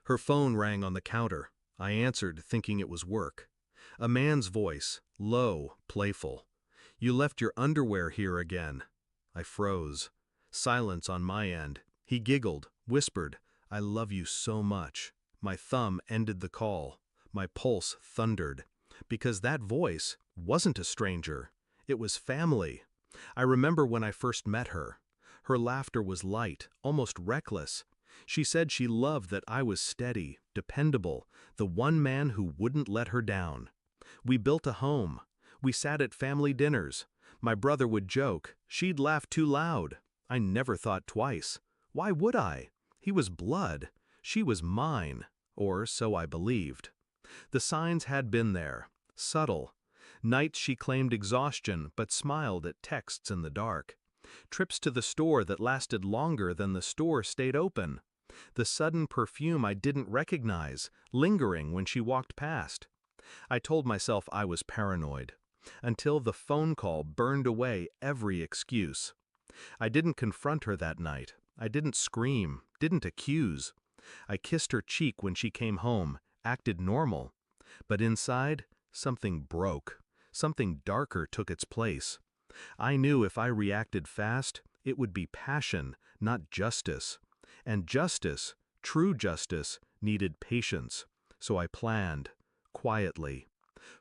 Her phone rang on the counter. I answered, thinking it was work. A man's voice, low, playful. "You left your underwear here again." I froze. Silence on my end. He giggled, whispered, "I love you so much." My thumb ended the call. My pulse thundered. Because that voice wasn't a stranger. It was family. I remember when I first met her. Her laughter was light, almost reckless. She said she loved that I was steady, dependable, the one man who wouldn't let her down. We built a home. We sat at family dinners. My brother would joke, she'd laugh too loud. I never thought twice. Why would I? He was blood. She was mine. Or so I believed. The signs had been there. Subtle. Nights she claimed exhaustion but smiled at texts in the dark. Trips to the store that lasted longer than the store stayed open. The sudden perfume I didn't recognize, lingering when she walked past. I told myself I was paranoid. Until the phone call burned away every excuse. I didn't confront her that night. I didn't scream, didn't accuse. I kissed her cheek when she came home, acted normal. But inside, something broke. Something darker took its place. I knew if I reacted fast, it would be passion, not justice. And justice, true justice, needed patience. So I planned, quietly.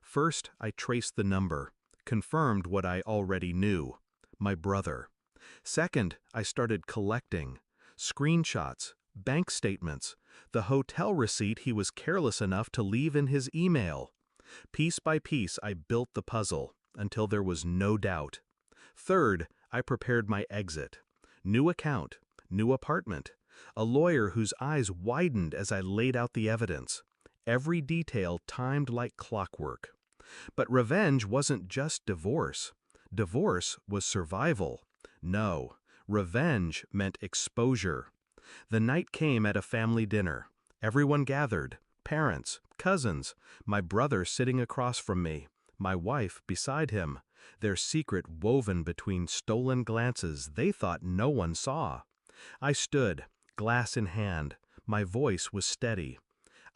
First, I traced the number, confirmed what I already knew, my brother. Second, I started collecting. Screenshots, bank statements, the hotel receipt he was careless enough to leave in his email. Piece by piece, I built the puzzle, until there was no doubt. Third, I prepared my exit. New account, new apartment, a lawyer whose eyes widened as I laid out the evidence. Every detail timed like clockwork. But revenge wasn't just divorce. Divorce was survival. No, revenge meant exposure. The night came at a family dinner. Everyone gathered. Parents, cousins, my brother sitting across from me, my wife beside him, their secret woven between stolen glances they thought no one saw. I stood, glass in hand. My voice was steady.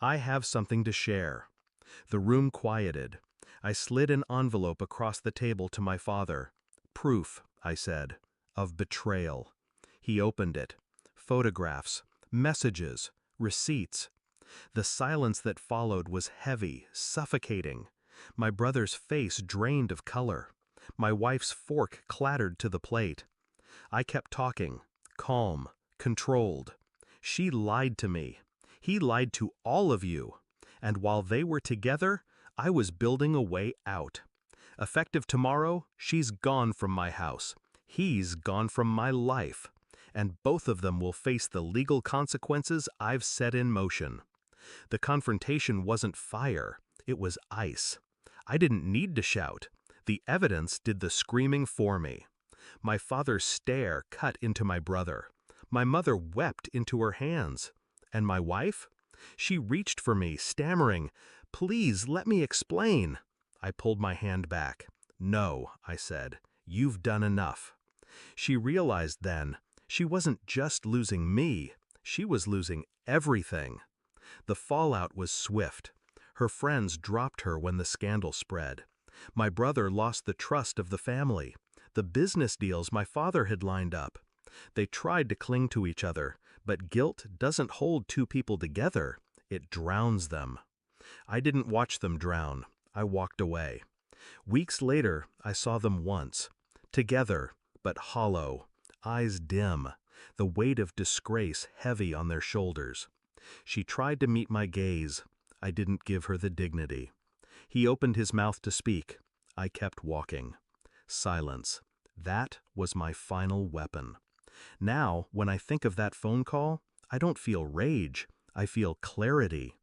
"I have something to share." The room quieted. I slid an envelope across the table to my father. "Proof," I said, "of betrayal." He opened it. Photographs, messages, receipts. The silence that followed was heavy, suffocating. My brother's face drained of color. My wife's fork clattered to the plate. I kept talking, calm, controlled. She lied to me. He lied to all of you. And while they were together, I was building a way out. Effective tomorrow, she's gone from my house. He's gone from my life. And both of them will face the legal consequences I've set in motion. The confrontation wasn't fire, it was ice. I didn't need to shout. The evidence did the screaming for me. My father's stare cut into my brother. My mother wept into her hands. And my wife? She reached for me, stammering, "Please, let me explain." I pulled my hand back. "No," I said, "you've done enough." She realized then, she wasn't just losing me, she was losing everything. The fallout was swift. Her friends dropped her when the scandal spread. My brother lost the trust of the family, the business deals my father had lined up. They tried to cling to each other, but guilt doesn't hold two people together, it drowns them. I didn't watch them drown, I walked away. Weeks later, I saw them once. Together, but hollow, eyes dim, the weight of disgrace heavy on their shoulders. She tried to meet my gaze. I didn't give her the dignity. He opened his mouth to speak. I kept walking. Silence. That was my final weapon. Now, when I think of that phone call, I don't feel rage. I feel clarity.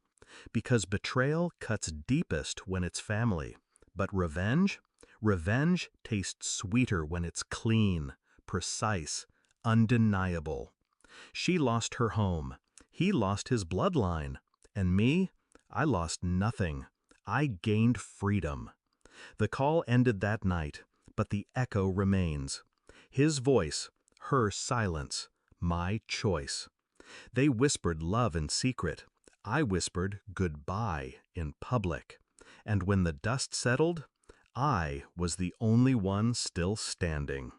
Because betrayal cuts deepest when it's family. But revenge? Revenge tastes sweeter when it's clean, precise, undeniable. She lost her home. He lost his bloodline. And me? I lost nothing. I gained freedom. The call ended that night, but the echo remains. His voice, her silence, my choice. They whispered love in secret. I whispered goodbye in public, and when the dust settled, I was the only one still standing.